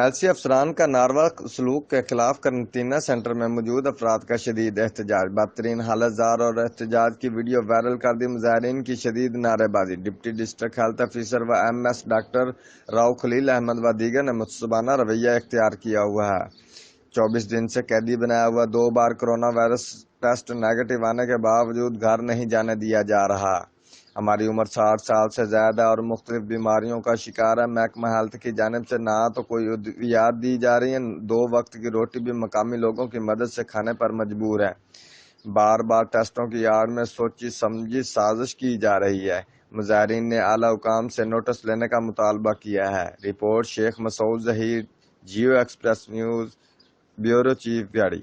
MLC افسران کا ناروا سلوک کے خلاف قرنطینہ سینٹر میں موجود افراد کا شدید احتجاج۔ بدترین حالت زار اور احتجاج کی ویڈیو وائرل کر دی مظاہرین کی شدید نعرے بازی۔ ڈپٹی ڈسٹرکٹ ہیلتھ آفیسر و MS ڈاکٹر راؤ خلیل احمد و دیگر نے متسبانہ رویہ اختیار کیا ہوا ہے۔ 24 دن سے قیدی بنایا ہوا 2 بار کورونا وائرس ٹیسٹ نیگیٹو آنے کے باوجود گھر نہیں جانے دیا جا رہا۔ ہماری عمر 60 سال سے زیادہ اور مختلف بیماریوں کا شکار ہے۔ محکمہ ہیلتھ کی جانب سے نہ تو کوئی ادویات دی جا رہی ہیں، 2 وقت کی روٹی بھی مقامی لوگوں کی مدد سے کھانے پر مجبور ہے۔ بار بار ٹیسٹوں کی آڑ میں سوچی سمجھی سازش کی جا رہی ہے۔ مظاہرین نے اعلیٰ حکام سے نوٹس لینے کا مطالبہ کیا ہے۔ Report Sheikh Masood Zaheer, Geo Express News, bureau chief, بیاڑی۔